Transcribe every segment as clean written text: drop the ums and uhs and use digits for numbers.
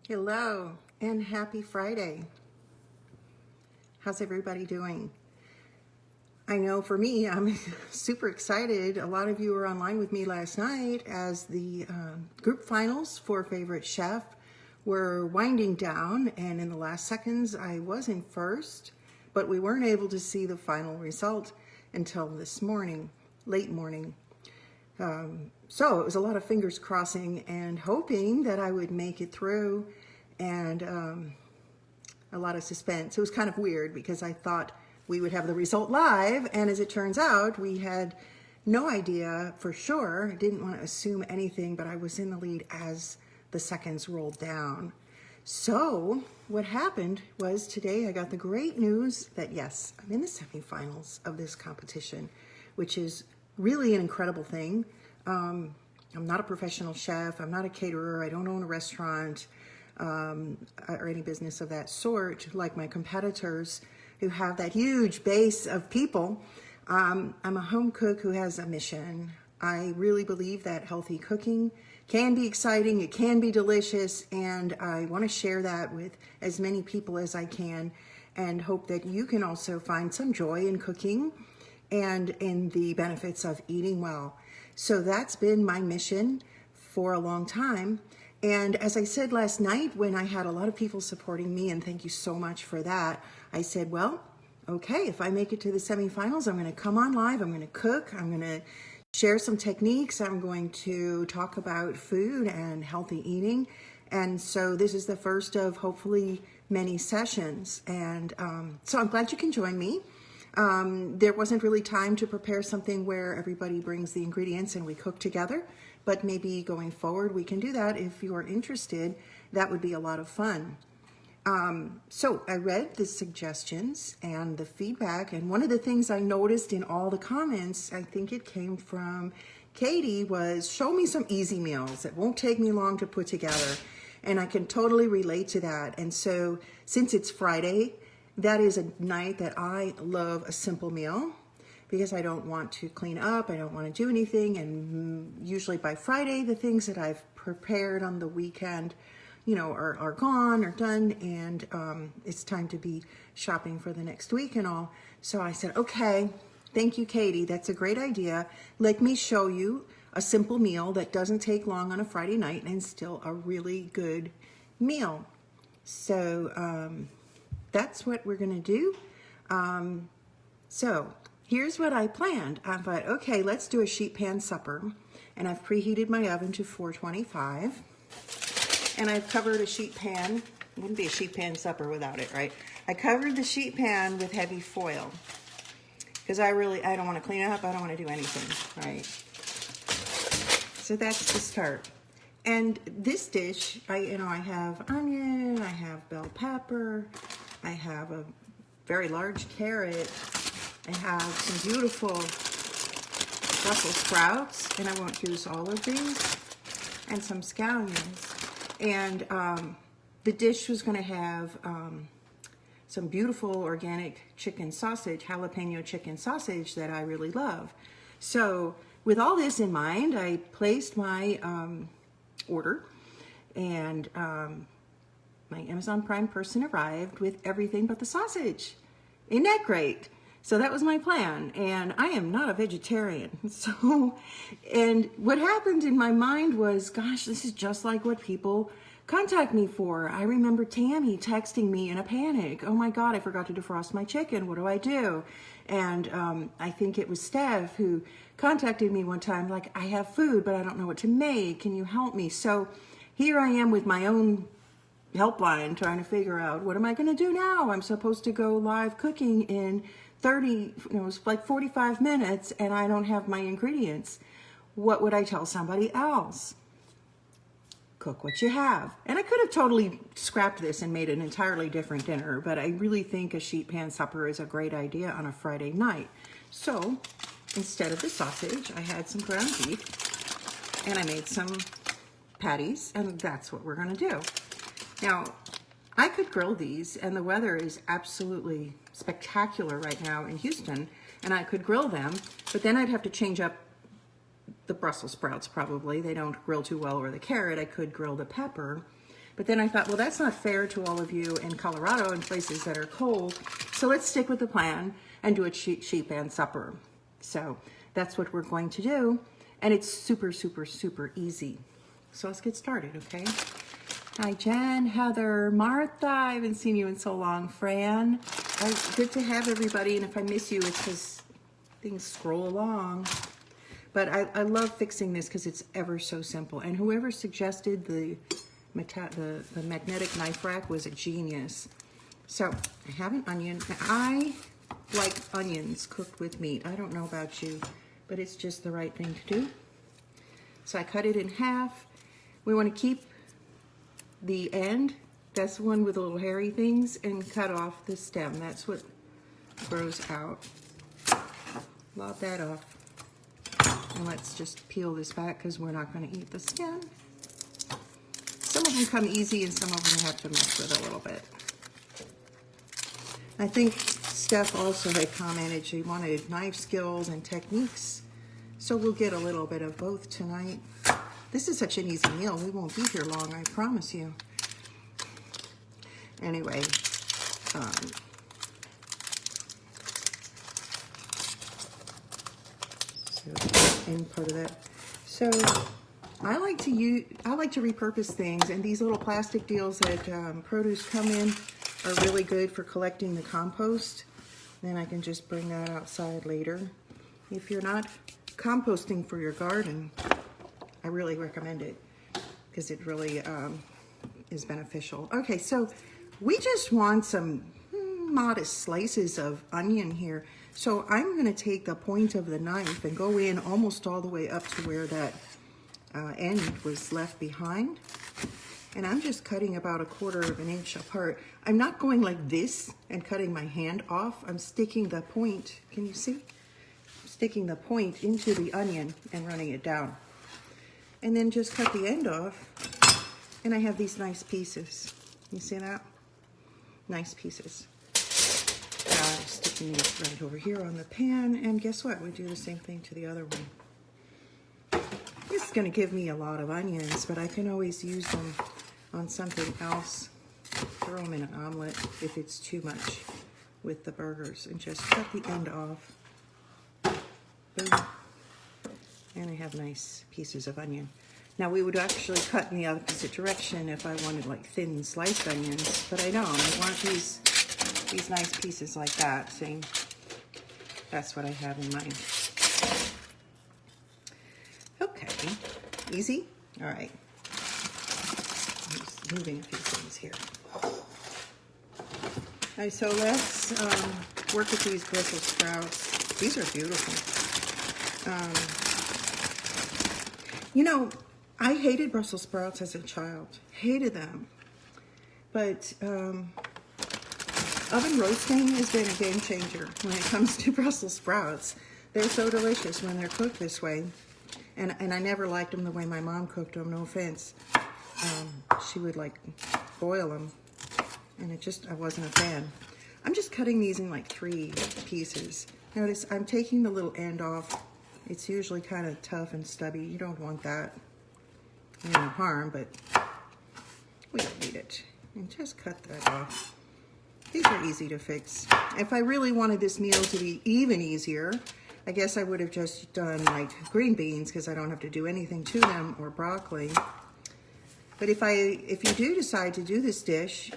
Hello and happy Friday. How's everybody doing? I know for me, I'm super excited. A lot of you were online with me last night as the group finals for Favorite Chef were winding down, and in the last seconds I was in first, but we weren't able to see the final result until this morning, late morning. So it was a lot of fingers crossing and hoping that I would make it through, and a lot of suspense. It was kind of weird because I thought we would have the result live, and as it turns out, we had no idea for sure. I didn't want to assume anything, but I was in the lead as the seconds rolled down. So what happened was today I got the great news that yes, I'm in the semifinals of this competition, which is really an incredible thing. I'm not a professional chef. I'm not a caterer. I don't own a restaurant or any business of that sort like my competitors who have that huge base of people. I'm a home cook who has a mission. I really believe that healthy cooking can be exciting, it can be delicious, and I want to share that with as many people as I can and hope that you can also find some joy in cooking and in the benefits of eating well. So that's been my mission for a long time. And as I said last night when I had a lot of people supporting me, and thank you so much for that, I said, well, okay, if I make it to the semifinals, I'm going to come on live, I'm going to cook, I'm going to share some techniques, I'm going to talk about food and healthy eating. And so this is the first of hopefully many sessions. And so I'm glad you can join me. There wasn't really time to prepare something where everybody brings the ingredients and we cook together, but maybe going forward we can do that if you're interested. That would be a lot of fun. So I read the suggestions and the feedback, and one of the things I noticed in all the comments, I think it came from Katie, was show me some easy meals that won't take me long to put together. And I can totally relate to that. And so since it's Friday, that is a night that I love a simple meal because I don't want to clean up, I don't want to do anything, and usually by Friday the things that I've prepared on the weekend are gone or done, and it's time to be shopping for the next week and all. So I said, okay, thank you, Katie, that's a great idea. Let me show you a simple meal that doesn't take long on a Friday night and still a really good meal. So that's what we're gonna do. So here's what I planned. I thought, okay, let's do a sheet pan supper, and I've preheated my oven to 425. And I've covered a sheet pan. It wouldn't be a sheet pan supper without it, right? I covered the sheet pan with heavy foil because I don't want to clean up. I don't want to do anything, right? So that's the start. And this dish, I have onion, I have bell pepper, I have a very large carrot, I have some beautiful Brussels sprouts, and I won't use all of these, and some scallions. And the dish was going to have some beautiful organic chicken sausage, jalapeno chicken sausage that I really love. So with all this in mind, I placed my order, and my Amazon Prime person arrived with everything but the sausage. Isn't that great? So that was my plan, and I am not a vegetarian. So, and what happened in my mind was, gosh, this is just like what people contact me for. I remember Tammy texting me in a panic. Oh my God, I forgot to defrost my chicken. What do I do? And I think it was Steph who contacted me one time, like, I have food, but I don't know what to make. Can you help me? So here I am with my own helpline trying to figure out, what am I going to do now? I'm supposed to go live cooking in 45 minutes, and I don't have my ingredients. What would I tell somebody else? Cook what you have. And I could have totally scrapped this and made an entirely different dinner, but I really think a sheet pan supper is a great idea on a Friday night. So instead of the sausage, I had some ground beef, and I made some patties, and that's what we're gonna do. Now, I could grill these, and the weather is absolutely spectacular right now in Houston, and I could grill them, but then I'd have to change up the Brussels sprouts probably. They don't grill too well, or the carrot. I could grill the pepper, But then I thought, well, that's not fair to all of you in Colorado and places that are cold. So let's stick with the plan and do a sheet pan supper. So that's what we're going to do. And it's super, super, super easy. So let's get started, okay? Hi, Jen, Heather, Martha. I haven't seen you in so long. Fran. Good to have everybody. And if I miss you, it's because things scroll along. But I love fixing this because it's ever so simple. And whoever suggested the magnetic knife rack was a genius. So I have an onion. I like onions cooked with meat. I don't know about you, but it's just the right thing to do. So I cut it in half. We want to keep the end, that's the one with the little hairy things, and cut off the stem. That's what grows out. Lob that off. And let's just peel this back because we're not going to eat the skin. Some of them come easy and some of them have to mess with a little bit. I think Steph also had commented she wanted knife skills and techniques. So we'll get a little bit of both tonight. This is such an easy meal. We won't be here long, I promise you. Anyway, and part of that. So I like to repurpose things, and these little plastic deals that produce come in are really good for collecting the compost. Then I can just bring that outside later. If you're not composting for your garden, I really recommend it because it really is beneficial. Okay, so we just want some modest slices of onion here. So I'm going to take the point of the knife and go in almost all the way up to where that end was left behind. And I'm just cutting about 1/4 of an inch apart. I'm not going like this and cutting my hand off. I'm sticking the point, can you see? I'm sticking the point into the onion and running it down. And then just cut the end off. And I have these nice pieces. You see that? Nice pieces. Sticking these right over here on the pan, and guess what? We do the same thing to the other one. This is going to give me a lot of onions, but I can always use them on something else. Throw them in an omelet if it's too much with the burgers, and just cut the end off. Boom. And I have nice pieces of onion. Now we would actually cut in the opposite direction if I wanted like thin sliced onions, but I don't. I want these nice pieces like that. See? That's what I have in mind. Okay, easy? All right. I'm just moving a few things here. All right, so let's work with these Brussels sprouts. These are beautiful. You know, I hated Brussels sprouts as a child. Hated them. But oven roasting has been a game changer when it comes to Brussels sprouts. They're so delicious when they're cooked this way. And I never liked them the way my mom cooked them, no offense. She would like boil them. And I wasn't a fan. I'm just cutting these in like 3 pieces. Notice I'm taking the little end off. It's usually kind of tough and stubby. You don't want that. No harm, but we don't need it. And just cut that off. These are easy to fix. If I really wanted this meal to be even easier, I guess I would have just done like green beans because I don't have to do anything to them, or broccoli. But if you do decide to do this dish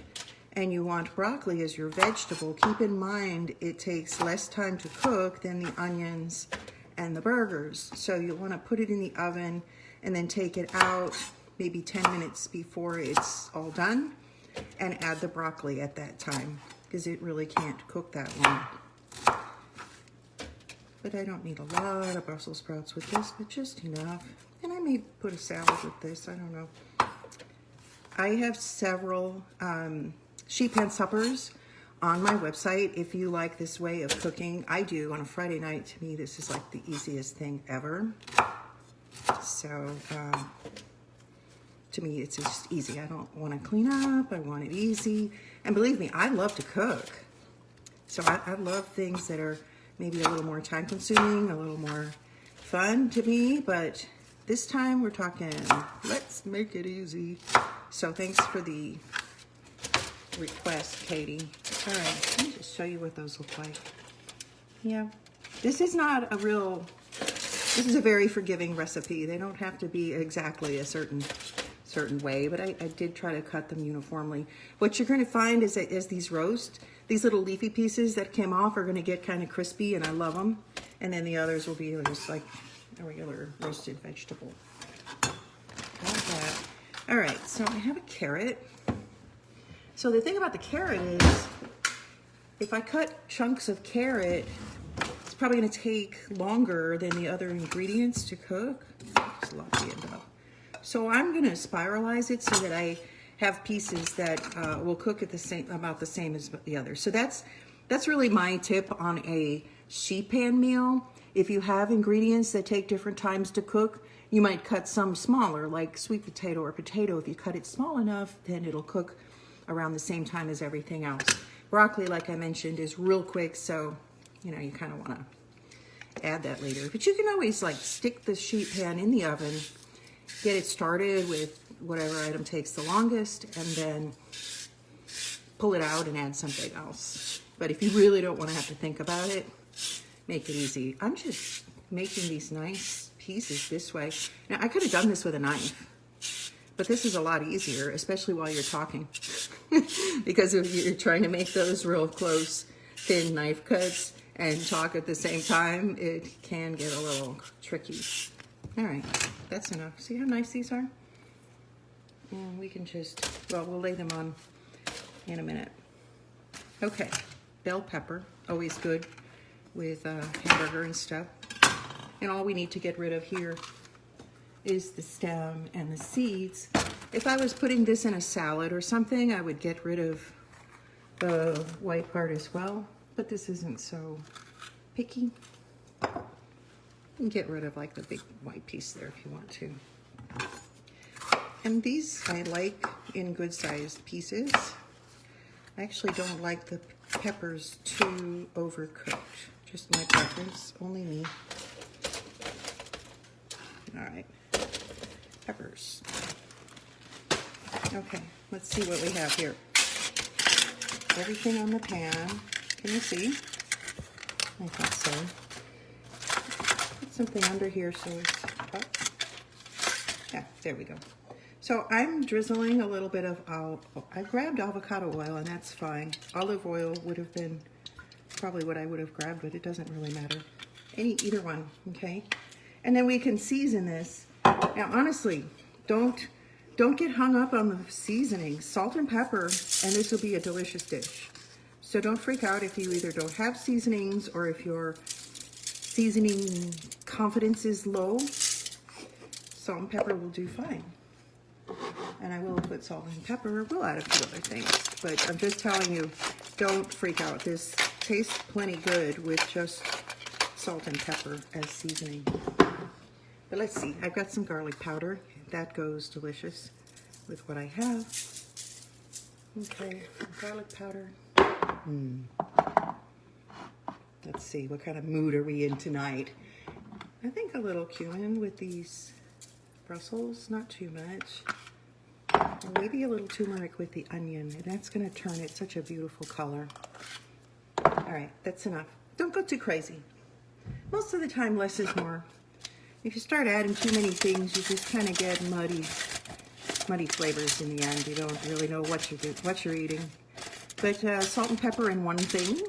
and you want broccoli as your vegetable, keep in mind it takes less time to cook than the onions and the burgers. So you'll want to put it in the oven and then take it out maybe 10 minutes before it's all done, and add the broccoli at that time because it really can't cook that long. But I don't need a lot of Brussels sprouts with this, but just enough. And I may put a salad with this, I don't know. I have several sheet pan suppers on my website. If you like this way of cooking, I do on a Friday night. To me, this is like the easiest thing ever. So to me, it's just easy. I don't want to clean up. I want it easy. And believe me, I love to cook. So I love things that are maybe a little more time consuming, a little more fun to me. But this time we're talking, let's make it easy. So thanks for the request, Katie. All right, let me just show you what those look like. Yeah, this is not a real, this is a very forgiving recipe. They don't have to be exactly a certain way, but I did try to cut them uniformly. What you're going to find is that as these roast, these little leafy pieces that came off are going to get kind of crispy, and I love them. And then the others will be just like a regular roasted vegetable. Like that. All right, so I have a carrot. So the thing about the carrot is, if I cut chunks of carrot, it's probably going to take longer than the other ingredients to cook. Just love the end up. So I'm going to spiralize it so that I have pieces that will cook at about the same as the others. So that's really my tip on a sheet pan meal. If you have ingredients that take different times to cook, you might cut some smaller, like sweet potato or potato. If you cut it small enough, then it'll cook around the same time as everything else. Broccoli, like I mentioned, is real quick, so you know you kind of want to add that later. But you can always like stick the sheet pan in the oven, get it started with whatever item takes the longest, and then pull it out and add something else. But if you really don't want to have to think about it, make it easy. I'm just making these nice pieces this way. Now, I could have done this with a knife, but this is a lot easier, especially while you're talking. Because if you're trying to make those real close, thin knife cuts and talk at the same time, it can get a little tricky. All right, that's enough. See how nice these are? And we can just, well, we'll lay them on in a minute. Okay, bell pepper, always good with hamburger and stuff. And all we need to get rid of here is the stem and the seeds. If I was putting this in a salad or something, I would get rid of the white part as well, but this isn't so picky. You can get rid of like the big white piece there if you want to. And these I like in good sized pieces. I actually don't like the peppers too overcooked. Just my preference, only me. All right, peppers. Okay, let's see what we have here. Everything on the pan. Can you see? I thought so. Put something under here so it's up. Yeah, there we go. So I'm drizzling a little bit of, I grabbed avocado oil, and that's fine. Olive oil would have been probably what I would have grabbed, but it doesn't really matter. Either one, okay? And then we can season this. Now, honestly, don't get hung up on the seasoning. Salt and pepper, and this will be a delicious dish. So don't freak out if you either don't have seasonings or if your seasoning confidence is low. Salt and pepper will do fine. And I will put salt and pepper. We'll add a few other things. But I'm just telling you, don't freak out. This tastes plenty good with just salt and pepper as seasoning. But let's see, I've got some garlic powder. That goes delicious with what I have. Okay, garlic powder. Let's see, what kind of mood are we in tonight? I think a little cumin with these Brussels, not too much. And maybe a little turmeric with the onion, and that's gonna turn it such a beautiful color. All right, that's enough. Don't go too crazy. Most of the time, less is more. If you start adding too many things, you just kind of get muddy flavors in the end. You don't really know what you're eating. But salt and pepper in one thing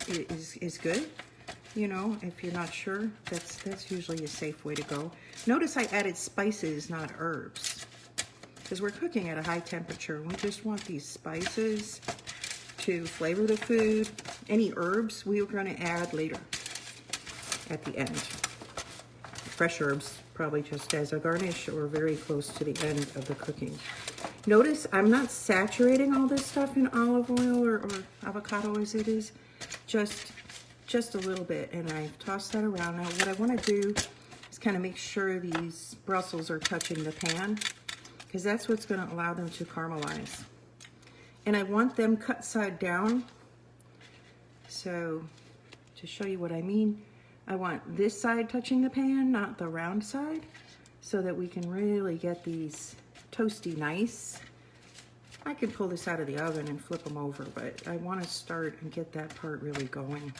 is good. You know, if you're not sure, that's usually a safe way to go. Notice I added spices, not herbs, because we're cooking at a high temperature. We just want these spices to flavor the food. Any herbs we are going to add later at the end. Fresh herbs, probably just as a garnish or very close to the end of the cooking. Notice I'm not saturating all this stuff in olive oil or avocado as it is, just a little bit, and I toss that around. Now what I want to do is kind of make sure these Brussels are touching the pan, because that's what's going to allow them to caramelize. And I want them cut side down. So to show you what I mean, I want this side touching the pan, not the round side, so that we can really get these toasty nice. I could pull this out of the oven and flip them over, but I want to start and get that part really going.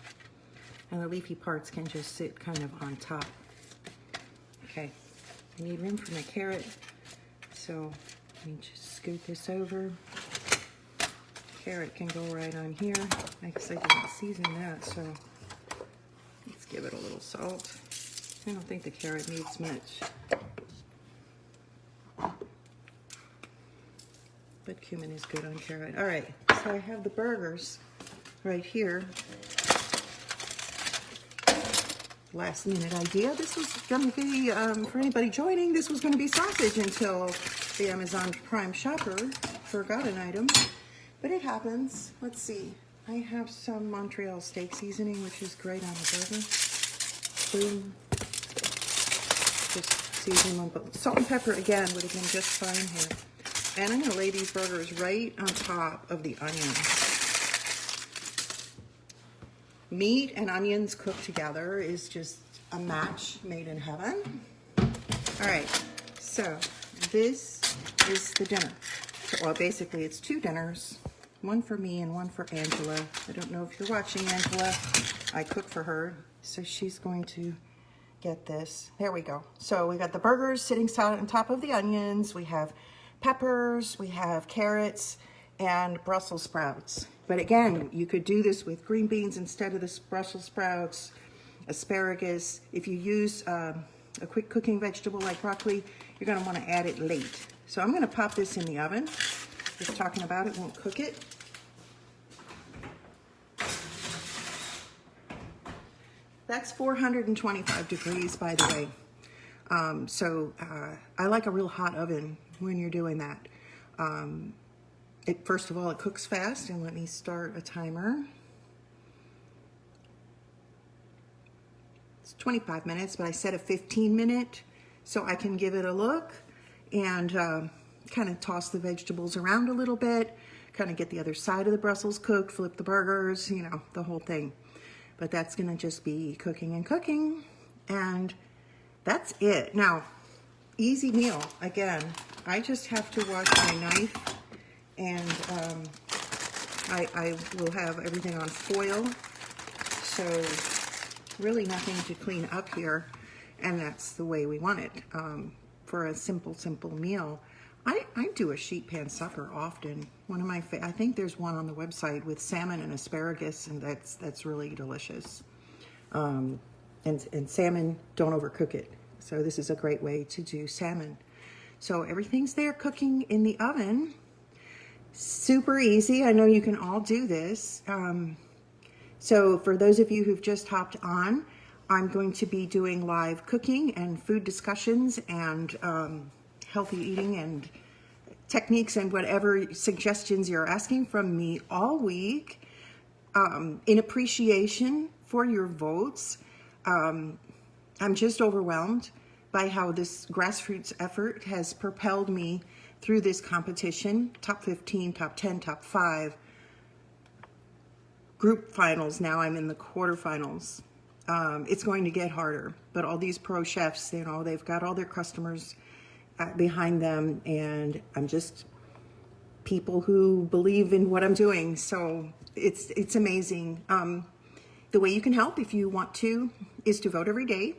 And the leafy parts can just sit kind of on top. Okay, I need room for my carrot, so let me just scoot this over. Carrot can go right on here. I guess I didn't season that, so let's give it a little salt. I don't think the carrot needs much, but cumin is good on carrot. All right, so I have the burgers right here. Last minute idea. This was going to be, for anybody joining, this was going to be sausage until the Amazon Prime shopper forgot an item. But it happens. Let's see. I have some Montreal steak seasoning, which is great on the burger. Boom. Just season them. But salt and pepper, again, would have been just fine here. And I'm going to lay these burgers right on top of the onions. Meat and onions cooked together is just a match made in heaven. All right, so this is the dinner. Well, basically it's two dinners, one for me and one for Angela. I don't know if you're watching, Angela. I cook for her, so she's going to get this. There we go. So we got the burgers sitting on top of the onions. We have peppers, we have carrots, and Brussels sprouts. But again, you could do this with green beans instead of the Brussels sprouts, asparagus. If you use a quick cooking vegetable like broccoli, you're going to want to add it late. So I'm going to pop this in the oven. Just talking about it won't cook it. That's 425 degrees, by the way. I like a real hot oven when you're doing that. First of all, it cooks fast, and let me start a timer. It's 25 minutes, but I set a 15-minute so I can give it a look and kind of toss the vegetables around a little bit, kind of get the other side of the Brussels cooked, flip the burgers, you know, the whole thing. But that's going to just be cooking and cooking, and that's it. Now, easy meal. Again, I just have to wash my knife, and I will have everything on foil, so really nothing to clean up here, and that's the way we want it for a simple meal. I do a sheet pan supper often. One of my I think there's one on the website with salmon and asparagus, and that's really delicious. And salmon, don't overcook it. So this is a great way to do salmon. So everything's there cooking in the oven. Super easy. I know you can all do this. So for those of you who've just hopped on, I'm going to be doing live cooking and food discussions and healthy eating and techniques and whatever suggestions you're asking from me all week in appreciation for your votes. I'm just overwhelmed by how this grassroots effort has propelled me through this competition. Top 15, top 10, top 5, group finals. Now I'm in the quarterfinals. It's going to get harder, but all these pro chefs, you know, they've got all their customers behind them, and I'm just people who believe in what I'm doing. So it's amazing. The way you can help, if you want to, is to vote every day,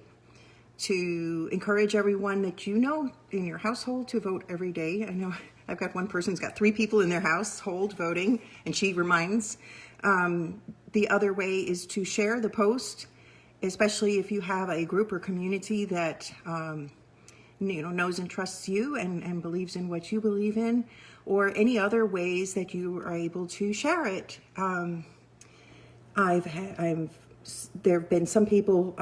to encourage everyone that you know in your household to vote every day. I know I've got one person who's got 3 people in their household voting, and she reminds. The other way is to share the post, especially if you have a group or community that you know, knows and trusts you and believes in what you believe in, or any other ways that you are able to share it. There have been some people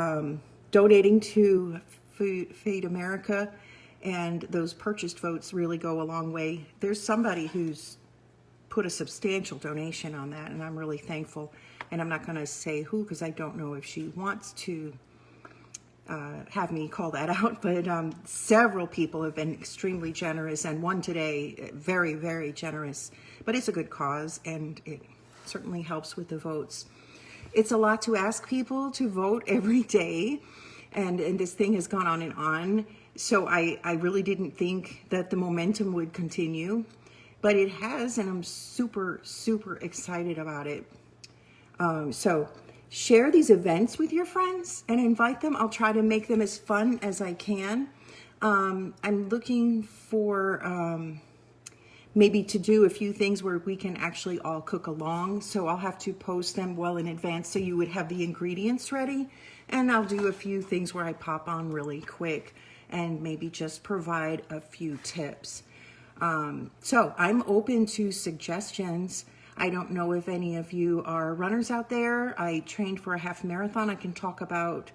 donating to Feed America, and those purchased votes really go a long way. There's somebody who's put a substantial donation on that, and I'm really thankful. And I'm not going to say who, because I don't know if she wants to have me call that out, but several people have been extremely generous, and one today, very, very generous. But it's a good cause, and it certainly helps with the votes. It's a lot to ask people to vote every day, and this thing has gone on and on. So I really didn't think that the momentum would continue, but it has, and I'm super, super excited about it. So share these events with your friends and invite them. I'll try to make them as fun as I can. I'm looking for maybe to do a few things where we can actually all cook along. So I'll have to post them well in advance so you would have the ingredients ready. And I'll do a few things where I pop on really quick and maybe just provide a few tips. So I'm open to suggestions. I don't know if any of you are runners out there. I trained for a half marathon. I can talk about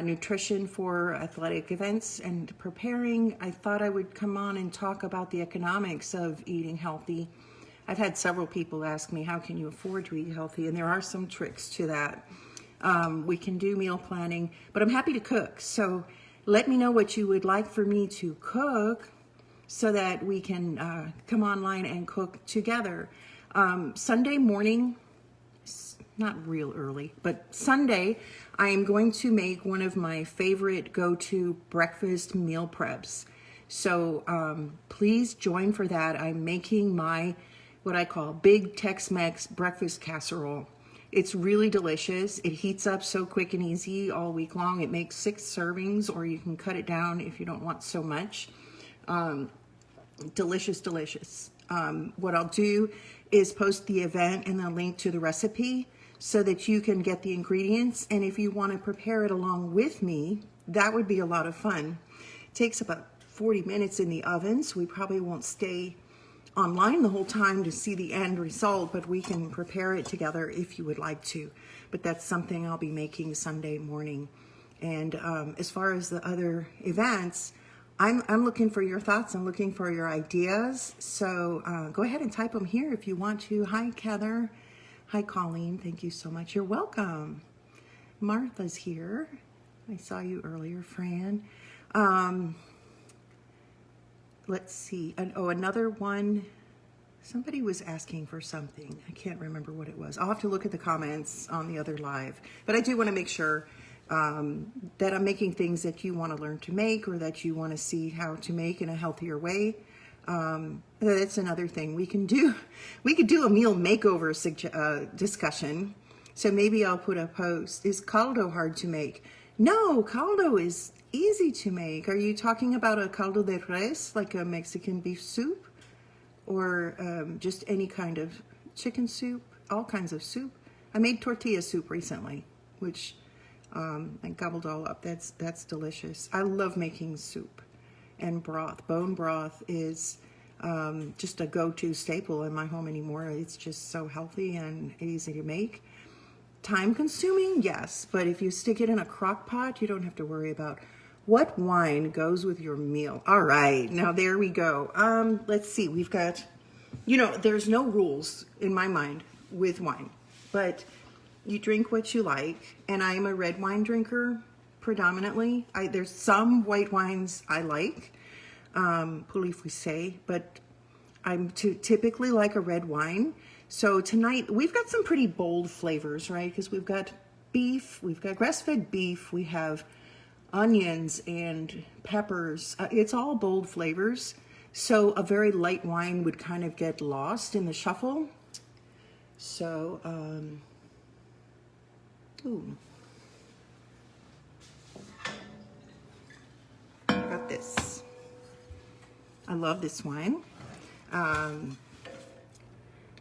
nutrition for athletic events and preparing. I thought I would come on and talk about the economics of eating healthy. I've had several people ask me, how can you afford to eat healthy? And there are some tricks to that. We can do meal planning, but I'm happy to cook. So let me know what you would like for me to cook so that we can come online and cook together. Sunday morning, not real early, but Sunday, I am going to make one of my favorite go-to breakfast meal preps. So please join for that. I'm making my, what I call big Tex-Mex breakfast casserole. It's really delicious. It heats up so quick and easy all week long. It makes 6 servings, or you can cut it down if you don't want so much. Delicious, delicious. What I'll do is post the event and the link to the recipe so that you can get the ingredients. And if you want to prepare it along with me, that would be a lot of fun. It takes about 40 minutes in the oven, so we probably won't stay online the whole time to see the end result, but we can prepare it together if you would like to. But that's something I'll be making Sunday morning. And as far as the other events, I'm looking for your thoughts. I'm looking for your ideas. So go ahead and type them here if you want to. Hi, Heather. Hi, Colleen. Thank you so much. You're welcome. Martha's here. I saw you earlier, Fran. Let's see. Another one. Somebody was asking for something. I can't remember what it was. I'll have to look at the comments on the other live. But I do want to make sure that I'm making things that you want to learn to make, or that you want to see how to make in a healthier way. That's another thing we can do. We could do a meal makeover discussion. So maybe I'll put a post. Is caldo hard to make? No, caldo is easy to make. Are you talking about a caldo de res, like a Mexican beef soup? Or just any kind of chicken soup? All kinds of soup. I made tortilla soup recently, which I gobbled all up. That's delicious. I love making soup and broth. Bone broth is just a go-to staple in my home anymore. It's just so healthy and easy to make. Time consuming, yes, but if you stick it in a crock pot, you don't have to worry about what wine goes with your meal. All right, now there we go. Let's see, we've got, there's no rules in my mind with wine, but you drink what you like, and I'm a red wine drinker predominantly. There's some white wines I like, Pouilly Fuissé, but I'm typically like a red wine. So tonight, we've got some pretty bold flavors, right? Because we've got beef, we've got grass-fed beef, we have onions and peppers. It's all bold flavors. So a very light wine would kind of get lost in the shuffle. So, I got this. I love this wine.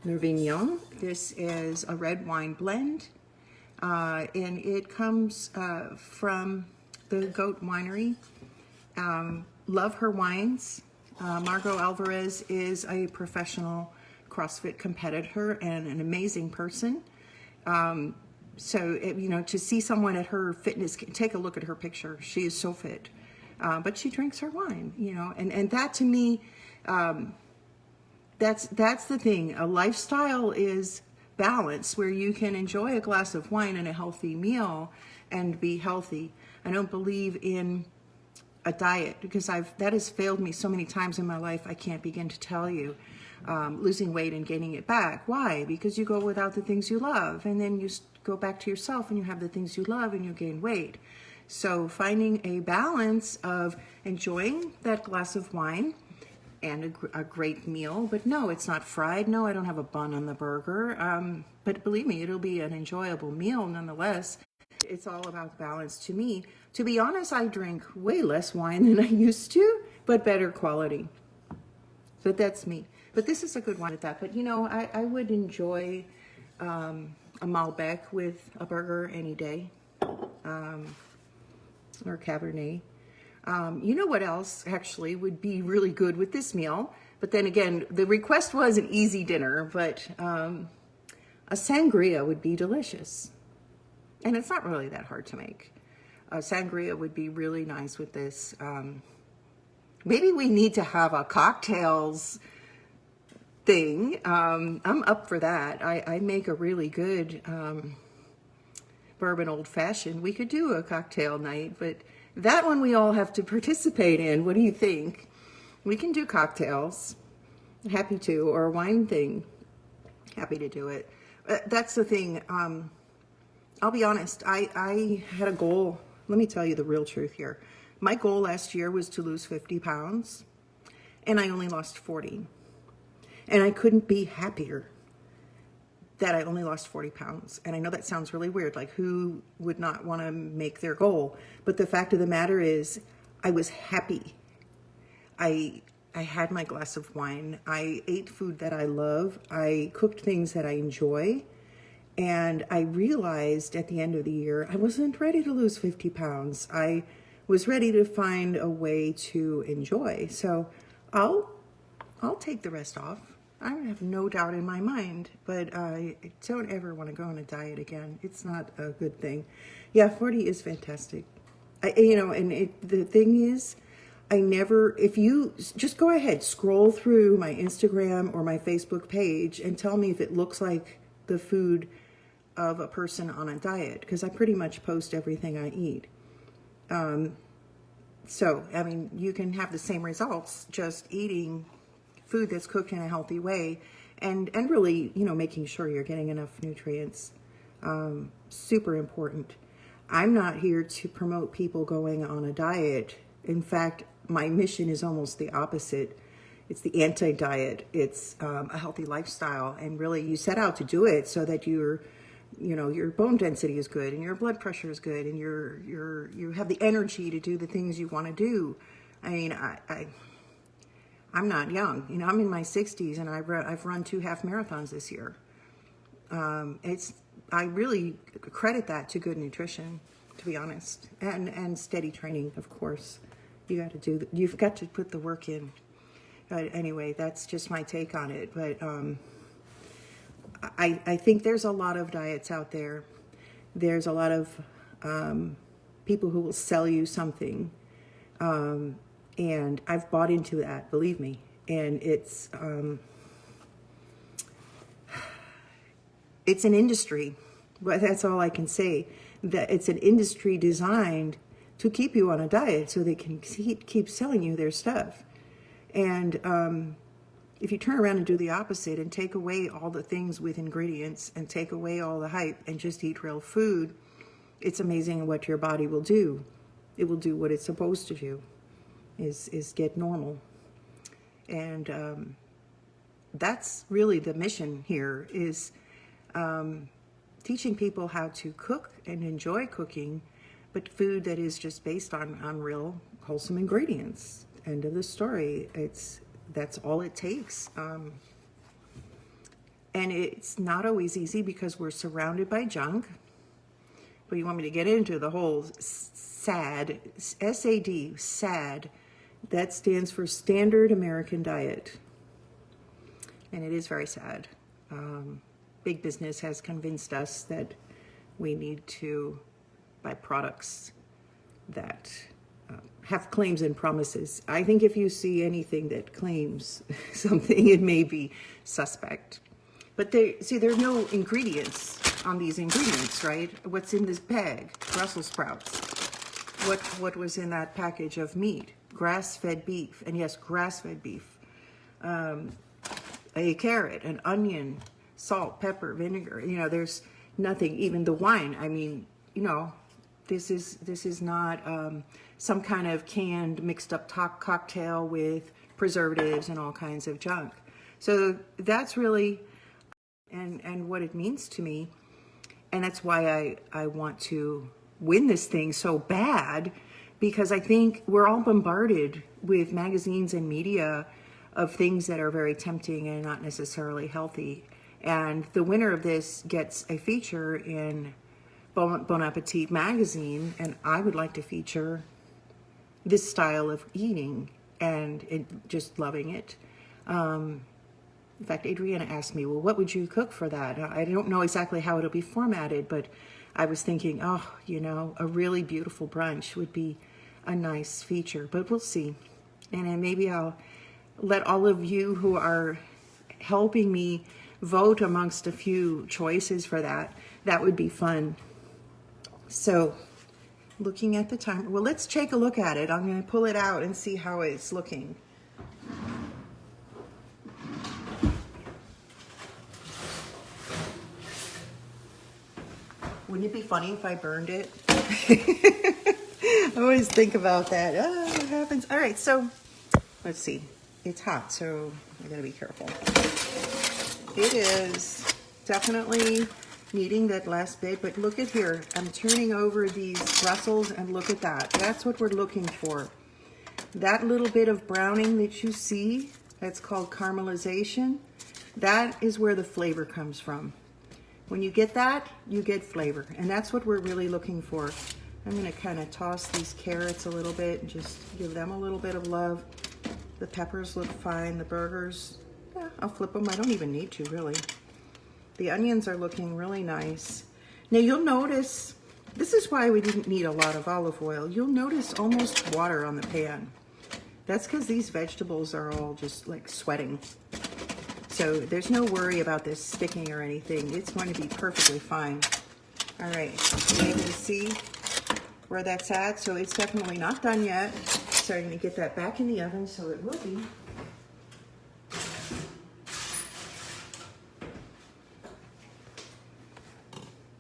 Mervignon. This is a red wine blend, and it comes from the Goat Winery. Love her wines. Margot Alvarez is a professional CrossFit competitor and an amazing person. So, to see someone at her fitness, take a look at her picture. She is so fit, but she drinks her wine, and that to me, that's the thing. A lifestyle is balance, where you can enjoy a glass of wine and a healthy meal and be healthy. I don't believe in a diet, because that has failed me so many times in my life. I can't begin to tell you. Losing weight and gaining it back. Why? Because you go without the things you love, and then you go back to yourself and you have the things you love and you gain weight. So finding a balance of enjoying that glass of wine and a great meal, but no, it's not fried. No, I don't have a bun on the burger. But believe me, it'll be an enjoyable meal nonetheless. It's all about balance to me. To be honest, I drink way less wine than I used to, but better quality. But that's me. But this is a good one at that. But you know, I would enjoy a Malbec with a burger any day, or Cabernet. You know what else actually would be really good with this meal? But then again, the request was an easy dinner, but a sangria would be delicious. And it's not really that hard to make. Sangria would be really nice with this. Maybe we need to have a cocktails thing. I'm up for that. I make a really good bourbon old fashioned. We could do a cocktail night, but that one we all have to participate in. What do you think? We can do cocktails. Happy to. Or a wine thing. Happy to do it. That's the thing. I'll be honest. I had a goal. Let me tell you the real truth here. My goal last year was to lose 50 pounds, and I only lost 40. And I couldn't be happier that I only lost 40 pounds. And I know that sounds really weird, like who would not want to make their goal? But the fact of the matter is, I was happy. I had my glass of wine. I ate food that I love. I cooked things that I enjoy. And I realized at the end of the year, I wasn't ready to lose 50 pounds. I was ready to find a way to enjoy. So I'll take the rest off. I have no doubt in my mind, but I don't ever want to go on a diet again. It's not a good thing. Yeah, 40 is fantastic. The thing is, if you just go ahead, scroll through my Instagram or my Facebook page and tell me if it looks like the food of a person on a diet, because I pretty much post everything I eat. So, I mean, you can have the same results just eating food that's cooked in a healthy way and really, making sure you're getting enough nutrients. Super important. I'm not here to promote people going on a diet. In fact, my mission is almost the opposite. It's the anti-diet. It's a healthy lifestyle. And really, you set out to do it so that your bone density is good and your blood pressure is good and you have the energy to do the things you want to do. I mean, I'm not young. I'm in my 60s and I've run 2 half marathons this year. I really credit that to good nutrition, to be honest, and steady training, of course. You've got to put the work in. But anyway, that's just my take on it. But I think there's a lot of diets out there. There's a lot of people who will sell you something. And I've bought into that, believe me. And it's an industry, but that's all I can say. That it's an industry designed to keep you on a diet so they can keep selling you their stuff. And if you turn around and do the opposite and take away all the things with ingredients and take away all the hype and just eat real food, it's amazing what your body will do. It will do what it's supposed to do. Is get normal. And that's really the mission here, is teaching people how to cook and enjoy cooking, but food that is just based on real wholesome ingredients. End of the story. That's all it takes. And it's not always easy because we're surrounded by junk. But you want me to get into the whole SAD, S-A-D, SAD. That stands for Standard American Diet. And it is very sad. Big business has convinced us that we need to buy products that have claims and promises. I think if you see anything that claims something, it may be suspect. But there's no ingredients on these ingredients, right? What's in this bag? Brussels sprouts. What was in that package of meat? Grass-fed beef, and yes, grass-fed beef. A carrot, an onion, salt, pepper, vinegar. There's nothing, even the wine. I mean, This is not some kind of canned mixed up cocktail with preservatives and all kinds of junk. So that's really and what it means to me, and that's why I want to win this thing so bad, because I think we're all bombarded with magazines and media of things that are very tempting and not necessarily healthy. And the winner of this gets a feature in Bon Appetit magazine, and I would like to feature this style of eating and just loving it. In fact, Adriana asked me, well, what would you cook for that? I don't know exactly how it'll be formatted, but I was thinking, oh, you know, a really beautiful brunch would be a nice feature, but we'll see. And then maybe I'll let all of you who are helping me vote amongst a few choices for that. That would be fun. So looking at the timer, well, let's take a look at it. I'm going to pull it out and see how it's looking. Wouldn't it be funny if I burned it? I always think about that. Oh, what happens? All right, so let's see. It's hot, so I gotta be careful. It is definitely needing that last bit, but look at here. I'm turning over these Brussels, and look at that. That's what we're looking for. That little bit of browning that you see, that's called caramelization. That is where the flavor comes from. When you get that, you get flavor, and that's what we're really looking for. I'm gonna kind of toss these carrots a little bit and just give them a little bit of love. The peppers look fine, the burgers, yeah, I'll flip them. I don't even need to, really. The onions are looking really nice. Now you'll notice, this is why we didn't need a lot of olive oil. You'll notice almost water on the pan. That's because these vegetables are all just like sweating. So there's no worry about this sticking or anything. It's going to be perfectly fine. All right, you can see where that's at. So it's definitely not done yet. Starting to get that back in the oven, so it will be.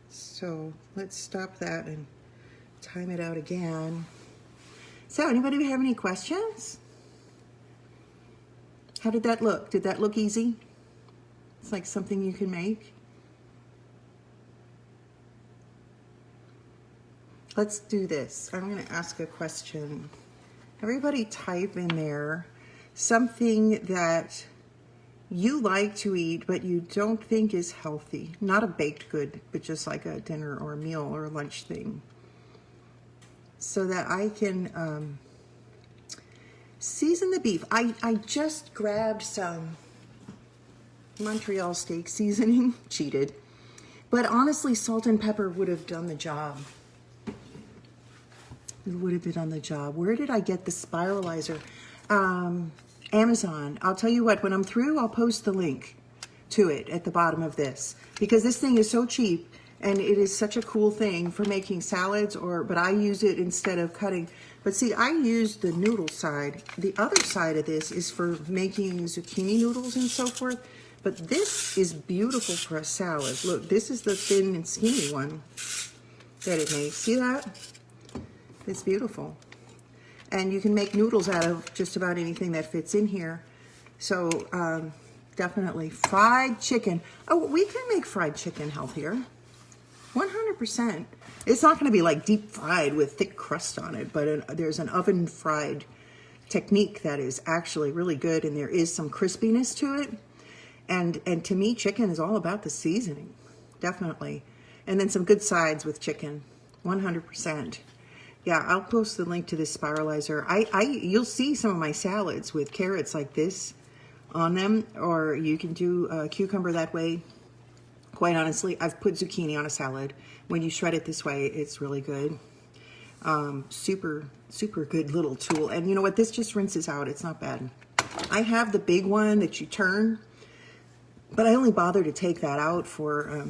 So let's stop that and time it out again. So anybody have any questions? How did that look? Did that look easy? It's like something you can make. Let's do this. I'm going to ask a question. Everybody type in there something that you like to eat but you don't think is healthy. Not a baked good, but just like a dinner or a meal or a lunch thing. So that I can season the beef. I just grabbed some Montreal steak seasoning. Cheated. But honestly, salt and pepper would have done the job. It would have been on the job. Where did I get the spiralizer? Amazon. I'll tell you what, when I'm through, I'll post the link to it at the bottom of this, because this thing is so cheap and it is such a cool thing for making salads, but I use it instead of cutting. But see, I use the noodle side. The other side of this is for making zucchini noodles and so forth. But this is beautiful for a salad. Look, this is the thin and skinny one that it makes. See that? It's beautiful. And you can make noodles out of just about anything that fits in here. So definitely fried chicken. Oh, we can make fried chicken healthier. 100%. It's not going to be like deep fried with thick crust on it, but there's an oven fried technique that is actually really good, and there is some crispiness to it. And to me, chicken is all about the seasoning, definitely. And then some good sides with chicken, 100%. Yeah, I'll post the link to this spiralizer. You'll see some of my salads with carrots like this on them, or you can do a cucumber that way. Quite honestly, I've put zucchini on a salad. When you shred it this way, it's really good. Super, super good little tool. And you know what? This just rinses out. It's not bad. I have the big one that you turn, but I only bother to take that out for,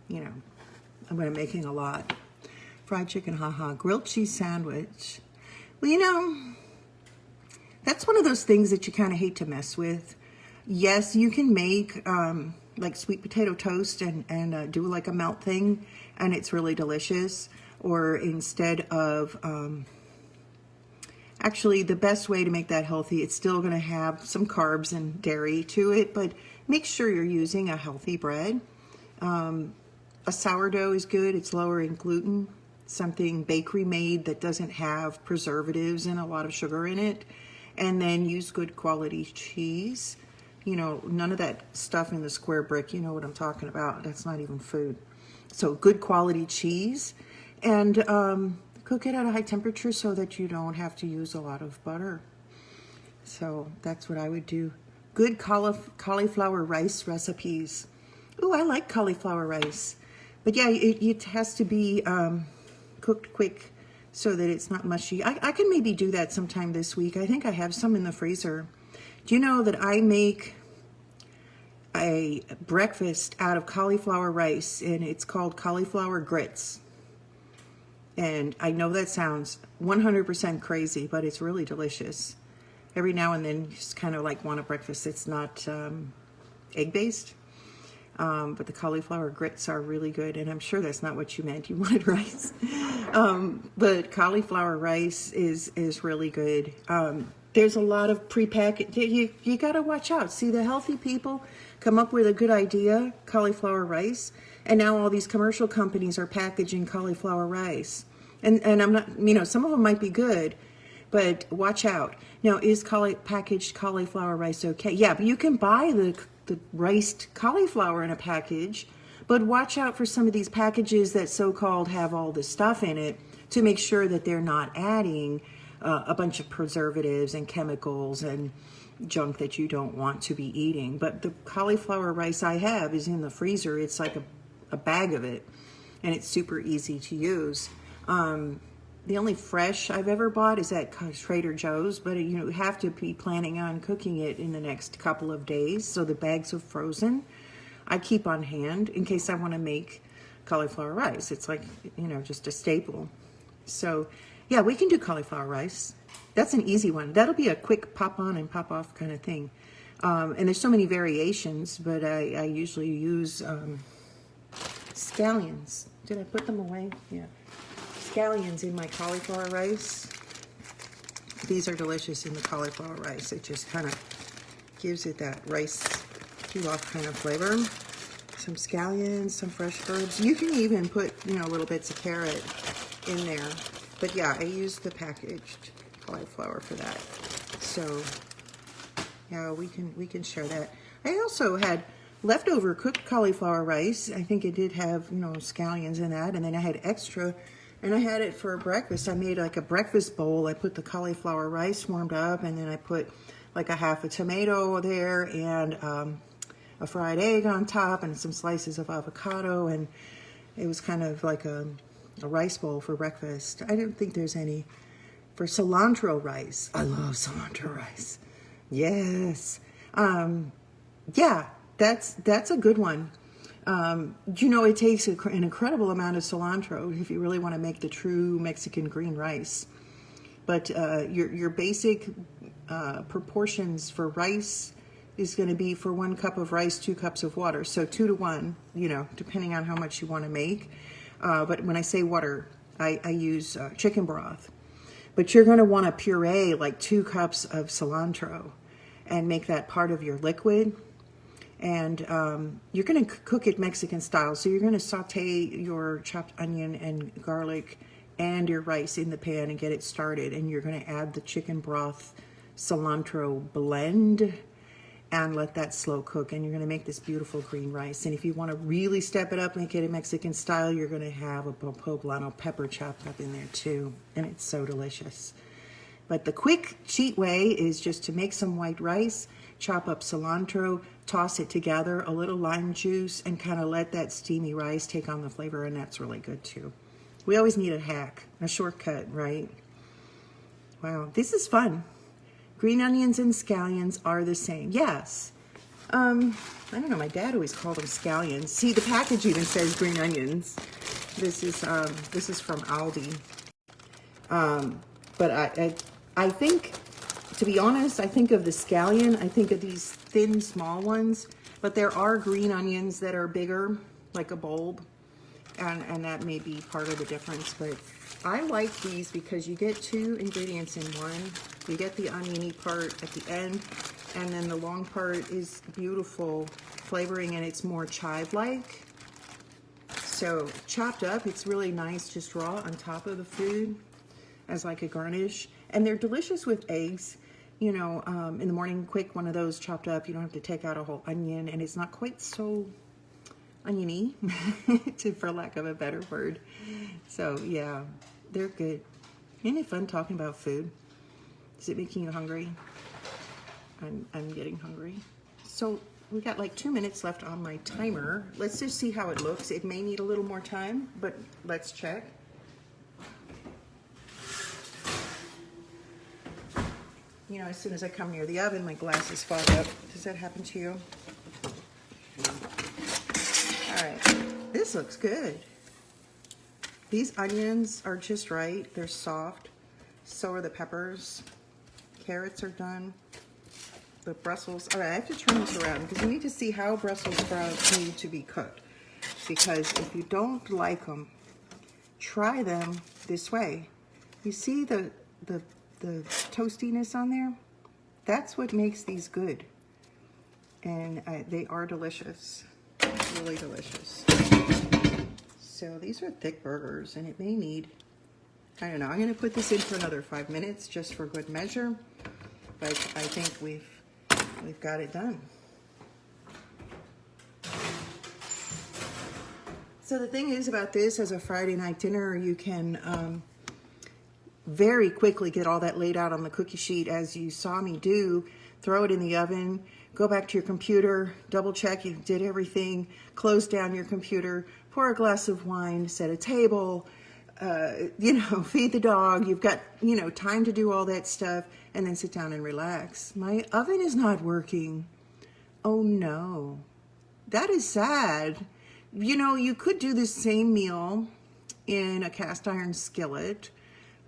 you know, when I'm making a lot. Fried chicken, haha. Grilled cheese sandwich. Well, you know, that's one of those things that you kind of hate to mess with. Yes, you can make like sweet potato toast and do like a melt thing and it's really delicious. Or instead of, actually the best way to make that healthy, it's still going to have some carbs and dairy to it, but make sure you're using a healthy bread. A sourdough is good. It's lower in gluten. Something bakery made that doesn't have preservatives and a lot of sugar in it. And then use good quality cheese. You know, none of that stuff in the square brick. You know what I'm talking about. That's not even food. So good quality cheese. And cook it at a high temperature so that you don't have to use a lot of butter. So that's what I would do. Good cauliflower rice recipes. Ooh, I like cauliflower rice. But yeah, it has to be cooked quick so that it's not mushy. I can maybe do that sometime this week. I think I have some in the freezer. Do you know that I make a breakfast out of cauliflower rice, and it's called cauliflower grits? And I know that sounds 100% crazy, but it's really delicious. Every now and then, you just kind of like want a breakfast that's not egg-based. But the cauliflower grits are really good, and I'm sure that's not what you meant. You wanted rice. But cauliflower rice is really good. There's a lot of prepackaged. You got to watch out. See, the healthy people come up with a good idea, cauliflower rice, and now all these commercial companies are packaging cauliflower rice. And I'm not, you know, some of them might be good, but watch out. Now, is packaged cauliflower rice okay? Yeah, but you can buy the riced cauliflower in a package, but watch out for some of these packages that so-called have all this stuff in it to make sure that they're not adding a bunch of preservatives and chemicals and junk that you don't want to be eating. But the cauliflower rice I have is in the freezer. It's like a bag of it, and it's super easy to use. The only fresh I've ever bought is at Trader Joe's, but you have to be planning on cooking it in the next couple of days, so the bags are frozen. I keep on hand in case I want to make cauliflower rice. It's like, you know, just a staple. So, yeah, we can do cauliflower rice. That's an easy one. That'll be a quick pop on and pop off kind of thing. And there's so many variations, but I usually use scallions. Did I put them away? Yeah. Scallions in my cauliflower rice. These are delicious in the cauliflower rice. It just kind of gives it that rice pilaf kind of flavor. Some scallions, some fresh herbs. You can even put, you know, little bits of carrot in there. But yeah, I use the packaged cauliflower for that. So yeah, we can share that. I also had leftover cooked cauliflower rice. I think it did have, you know, scallions in that, and then I had extra. And I had it for breakfast. I made like a breakfast bowl. I put the cauliflower rice warmed up, and then I put like a half a tomato there and a fried egg on top and some slices of avocado. And it was kind of like a rice bowl for breakfast. I don't think there's any for cilantro rice. I love cilantro rice. Yes. Yeah, that's a good one. You know, it takes an incredible amount of cilantro if you really want to make the true Mexican green rice. But your basic proportions for rice is going to be for 1 cup of rice, 2 cups of water. So 2 to 1, you know, depending on how much you want to make. But when I say water, I use chicken broth. But you're going to want to puree like 2 cups of cilantro and make that part of your liquid. And you're going to cook it Mexican style. So you're going to saute your chopped onion and garlic and your rice in the pan and get it started. And you're going to add the chicken broth cilantro blend and let that slow cook. And you're going to make this beautiful green rice. And if you want to really step it up, make it a Mexican style, you're going to have a poblano pepper chopped up in there too. And it's so delicious. But the quick cheat way is just to make some white rice, chop up cilantro, toss it together, a little lime juice, and kind of let that steamy rice take on the flavor, and that's really good too. We always need a hack, a shortcut, right? Wow, this is fun. Green onions and scallions are the same. Yes. I don't know, my dad always called them scallions. See, the package even says green onions. This is from Aldi. But I think, to be honest, I think of the scallion, I think of these thin, small ones, but there are green onions that are bigger, like a bulb, and that may be part of the difference, but I like these because you get 2 ingredients in one. You get the oniony part at the end, and then the long part is beautiful flavoring, and it's more chive-like. So chopped up, it's really nice just raw on top of the food as like a garnish. And they're delicious with eggs. You know, in the morning, quick one of those chopped up. You don't have to take out a whole onion, and it's not quite so oniony, for lack of a better word. So yeah, they're good. Isn't it fun talking about food? Is it making you hungry? I'm getting hungry. So we got like 2 minutes left on my timer. Let's just see how it looks. It may need a little more time, but let's check. You know, as soon as I come near the oven, my glasses fog up. Does that happen to you? All right, this looks good. These onions are just right. They're soft. So are the peppers. Carrots are done. The Brussels, all right, I have to turn this around because you need to see how Brussels sprouts need to be cooked. Because if you don't like them, try them this way. You see the toastiness on there? That's what makes these good. And they are delicious, really delicious. So these are thick burgers, and it may need, I don't know, I'm gonna put this in for another 5 minutes just for good measure, but I think we've got it done. So the thing is about this, as a Friday night dinner, you can very quickly get all that laid out on the cookie sheet as you saw me do. Throw it in the oven, go back to your computer, double check you did everything, close down your computer, pour a glass of wine, set a table, you know, feed the dog. You've got, you know, time to do all that stuff, and then sit down and relax. My oven is not working. Oh no, that is sad. You know, you could do the same meal in a cast iron skillet.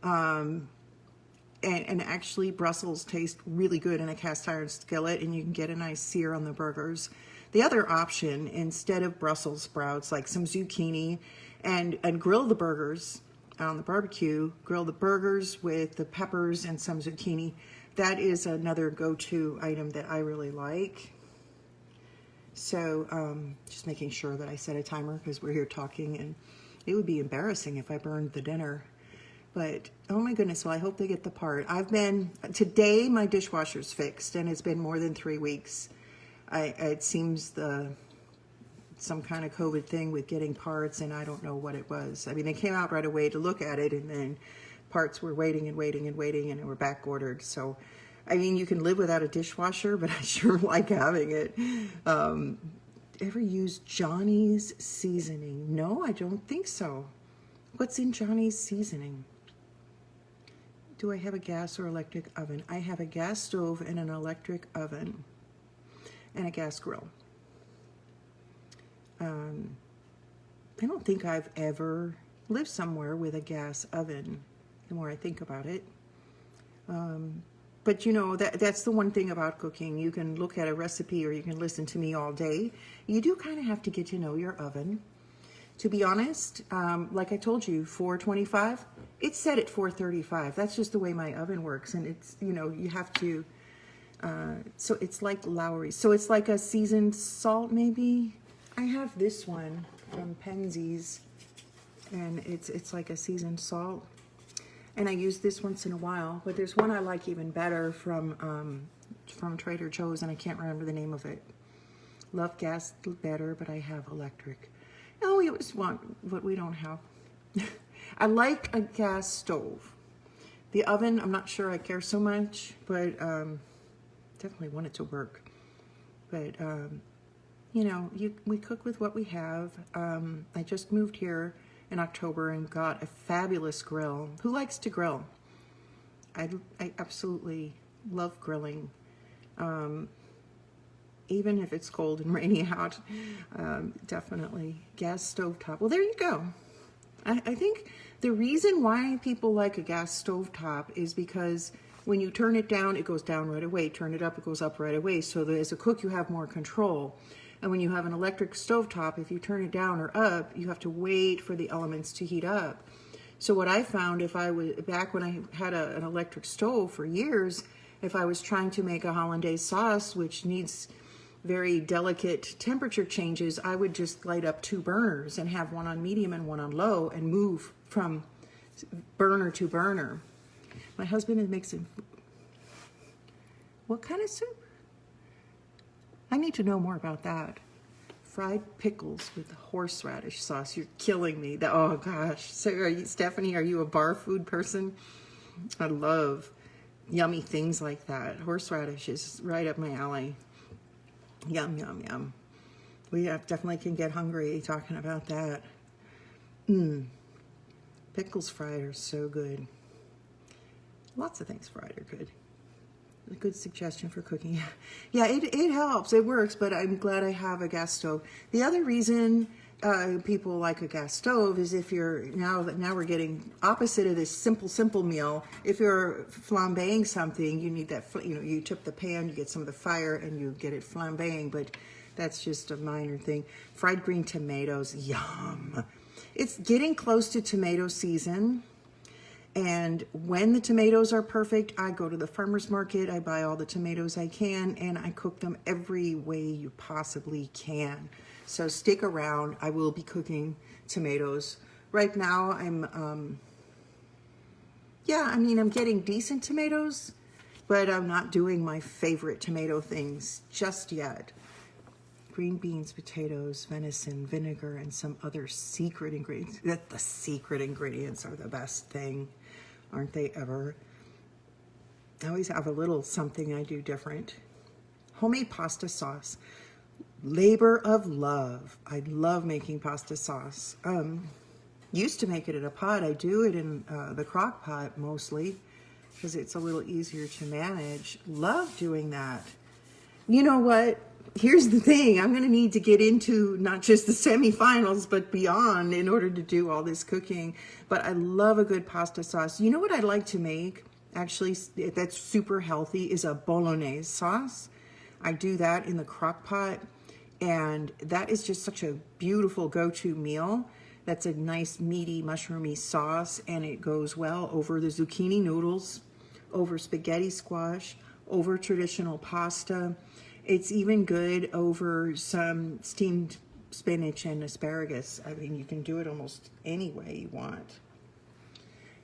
And actually Brussels tastes really good in a cast iron skillet, and you can get a nice sear on the burgers. The other option, instead of Brussels sprouts, like some zucchini, and grill the burgers on the barbecue, grill the burgers with the peppers and some zucchini. That is another go-to item that I really like. So just making sure that I set a timer because we're here talking, and it would be embarrassing if I burned the dinner. But, oh my goodness, well, I hope they get the part. Today my dishwasher's fixed, and it's been more than 3 weeks. It seems some kind of COVID thing with getting parts, and I don't know what it was. I mean, they came out right away to look at it, and then parts were waiting and waiting and waiting, and they were back ordered. So, I mean, you can live without a dishwasher, but I sure like having it. Ever use Johnny's seasoning? No, I don't think so. What's in Johnny's seasoning? Do I have a gas or electric oven? I have a gas stove and an electric oven and a gas grill. I don't think I've ever lived somewhere with a gas oven, the more I think about it. But you know, that's the one thing about cooking. You can look at a recipe or you can listen to me all day. You do kind of have to get to know your oven. To be honest, like I told you, 425, it's set at 435. That's just the way my oven works. And it's, you know, you have to, so it's like Lowry's. So it's like a seasoned salt, maybe. I have this one from Penzeys, and it's like a seasoned salt. And I use this once in a while, but there's one I like even better from Trader Joe's, and I can't remember the name of it. Love gas better, but I have electric. No, we always want what we don't have. I like a gas stove. The oven, I'm not sure I care so much, but definitely want it to work. But, you know, we cook with what we have. I just moved here in October and got a fabulous grill. Who likes to grill? I absolutely love grilling. Even if it's cold and rainy out, definitely gas stove top. Well, there you go. I think the reason why people like a gas stove top is because When you turn it down, it goes down right away. Turn it up, it goes up right away. So that as a cook, you have more control. And when you have an electric stovetop, if you turn it down or up, you have to wait for the elements to heat up. So what I found, if I was back when I had an electric stove for years, if I was trying to make a hollandaise sauce, which needs very delicate temperature changes, I would just light up 2 burners and have one on medium and one on low and move from burner to burner. My husband is mixing. What kind of soup? I need to know more about that. Fried pickles with horseradish sauce. You're killing me. Oh gosh. So are you, Stephanie, are you a bar food person? I love yummy things like that. Horseradish is right up my alley. Yum, yum, yum. We definitely can get hungry talking about that. Pickles fried are so good. Lots of things fried are good. A good suggestion for cooking. Yeah, it helps. It works, but I'm glad I have a gas stove. The other reason people like a gas stove is if you're, now we're getting opposite of this simple meal. If you're flambeing something, you need that, you tip the pan, you get some of the fire, and you get it flambeing, but that's just a minor thing. Fried green tomatoes, yum. It's getting close to tomato season. And when the tomatoes are perfect, I go to the farmer's market, I buy all the tomatoes I can, and I cook them every way you possibly can. So stick around, I will be cooking tomatoes. Right now, I'm getting decent tomatoes, but I'm not doing my favorite tomato things just yet. Green beans, potatoes, venison, vinegar, and some other secret ingredients. The secret ingredients are the best thing, aren't they ever? I always have a little something I do different. Homemade pasta sauce. Labor of love. I love making pasta sauce. Used to make it in a pot. I do it in the crock pot mostly because it's a little easier to manage. Love doing that. You know what? Here's the thing. I'm going to need to get into not just the semifinals, but beyond in order to do all this cooking. But I love a good pasta sauce. You know what I'd like to make? Actually, that's super healthy is a bolognese sauce. I do that in the crock pot. And that is just such a beautiful go-to meal. That's a nice meaty mushroomy sauce. And it goes well over the zucchini noodles, over spaghetti squash, over traditional pasta. It's even good over some steamed spinach and asparagus. I mean, you can do it almost any way you want.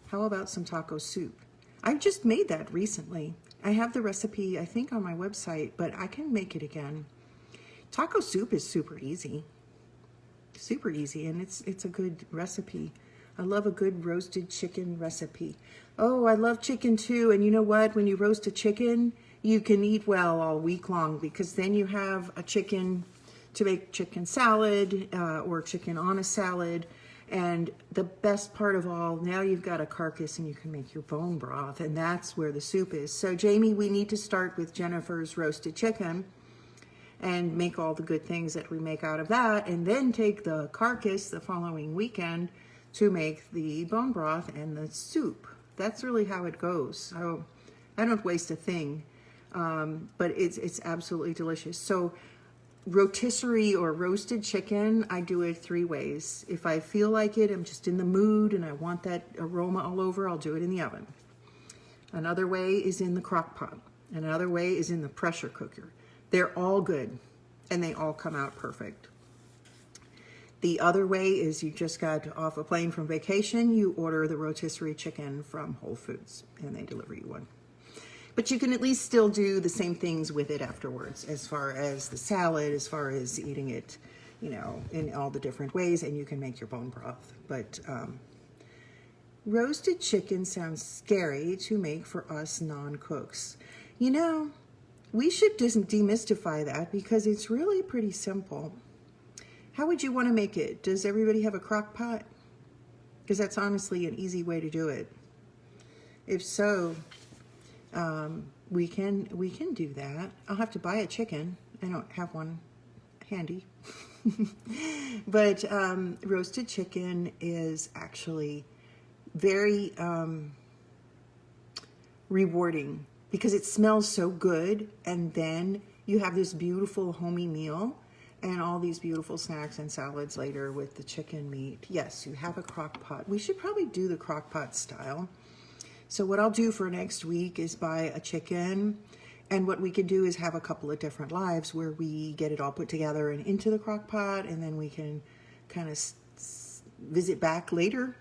How about some taco soup? I just made that recently. I have the recipe, I think, on my website, but I can make it again. Taco soup is super easy. Super easy, and it's a good recipe. I love a good roasted chicken recipe. Oh, I love chicken too, and you know what? When you roast a chicken, you can eat well all week long because then you have a chicken to make chicken salad or chicken on a salad. And the best part of all, now you've got a carcass and you can make your bone broth, and that's where the soup is. So Jamie, we need to start with Jennifer's roasted chicken and make all the good things that we make out of that, and then take the carcass the following weekend to make the bone broth and the soup. That's really how it goes. So I don't waste a thing. But it's absolutely delicious. So rotisserie or roasted chicken, I do it 3 ways. If I feel like it, I'm just in the mood and I want that aroma all over, I'll do it in the oven. Another way is in the crock pot. Another way is in the pressure cooker. They're all good and they all come out perfect. The other way is you just got off a plane from vacation, you order the rotisserie chicken from Whole Foods and they deliver you one. But you can at least still do the same things with it afterwards, as far as the salad, as far as eating it, in all the different ways, and you can make your bone broth. But roasted chicken sounds scary to make for us non-cooks. We should just demystify that because it's really pretty simple. How would you want to make it? Does everybody have a crock pot? Because that's honestly an easy way to do it. If so, we can do that. I'll have to buy a chicken. I don't have one handy. But roasted chicken is actually very rewarding because it smells so good, and then you have this beautiful homey meal and all these beautiful snacks and salads later with the chicken meat. Yes, you have a crock pot. We should probably do the crock pot style. So what I'll do for next week is buy a chicken, and what we can do is have a couple of different lives where we get it all put together and into the crock pot, and then we can kind of visit back later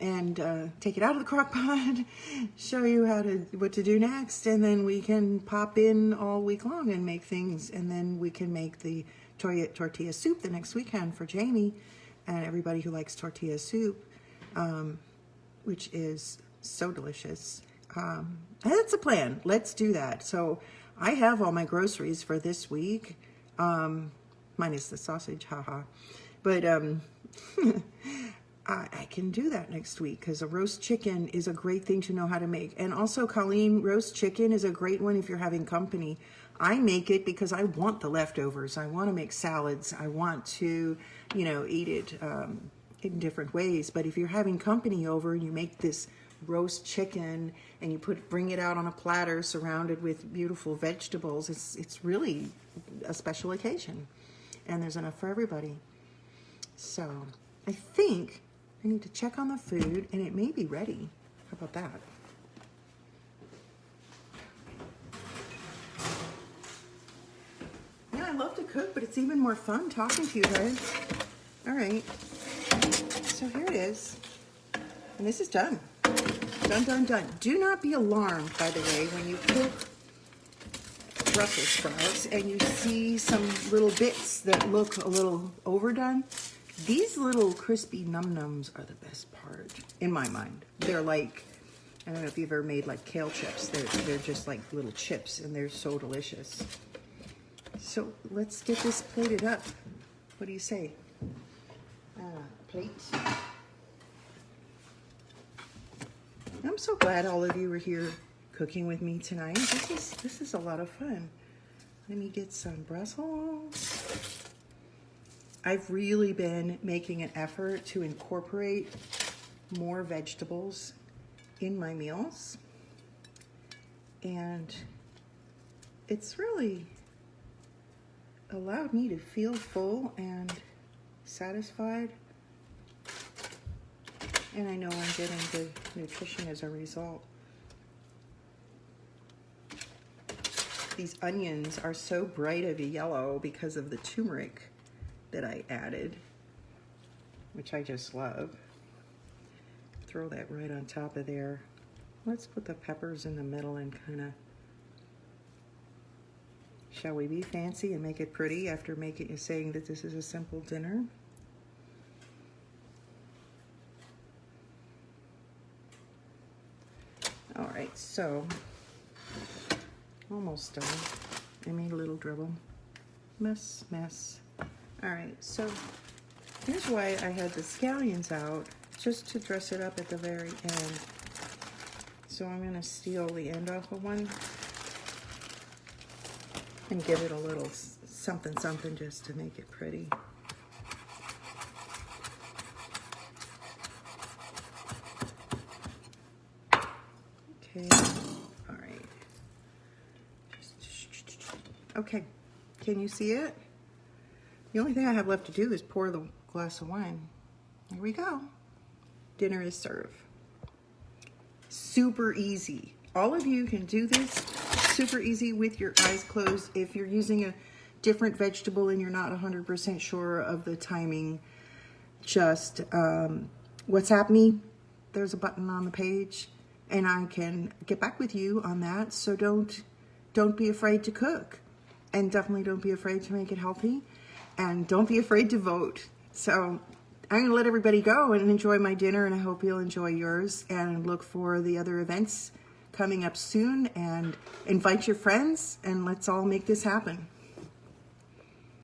and take it out of the crock pot, show you what to do next, and then we can pop in all week long and make things, and then we can make the tortilla soup the next weekend for Jamie and everybody who likes tortilla soup, which is so delicious. That's a plan. Let's do that. So I have all my groceries for this week, minus the sausage, haha. But I can do that next week because a roast chicken is a great thing to know how to make. And also, Colleen, roast chicken is a great one if you're having company. I make it because I want the leftovers. I want to make salads. I want to, eat it in different ways. But if you're having company over and you make this roast chicken and you bring it out on a platter surrounded with beautiful vegetables, it's really a special occasion. And there's enough for everybody. So I think I need to check on the food, and it may be ready. How about that? Yeah, I love to cook, but it's even more fun talking to you guys. All right. So here it is. And this is done. Done, done, done. Do not be alarmed, by the way, when you cook Brussels sprouts and you see some little bits that look a little overdone. These little crispy num-nums are the best part, in my mind. They're like, I don't know if you've ever made like kale chips. They're just like little chips, and they're so delicious. So let's get this plated up. What do you say? Plate. I'm so glad all of you are here cooking with me tonight. This is a lot of fun. Let me get some Brussels. I've really been making an effort to incorporate more vegetables in my meals, and it's really allowed me to feel full and satisfied, and I know I'm getting good nutrition as a result. These onions are so bright of a yellow because of the turmeric that I added, which I just love. Throw that right on top of there. Let's put the peppers in the middle and kind of, shall we be fancy and make it pretty after saying that this is a simple dinner? All right, so almost done. I made a little dribble. Mess. All right, so here's why I had the scallions out, just to dress it up at the very end. So I'm gonna steal the end off of one and give it a little something just to make it pretty. Okay, all right. Okay, can you see it? The only thing I have left to do is pour the glass of wine. Here we go. Dinner is served. Super easy. All of you can do this super easy with your eyes closed. If you're using a different vegetable and you're not 100% sure of the timing, just WhatsApp me. There's a button on the page, and I can get back with you on that. So don't be afraid to cook, and definitely don't be afraid to make it healthy. And don't be afraid to vote. So I'm going to let everybody go and enjoy my dinner, and I hope you'll enjoy yours, and look for the other events coming up soon, and invite your friends, and let's all make this happen.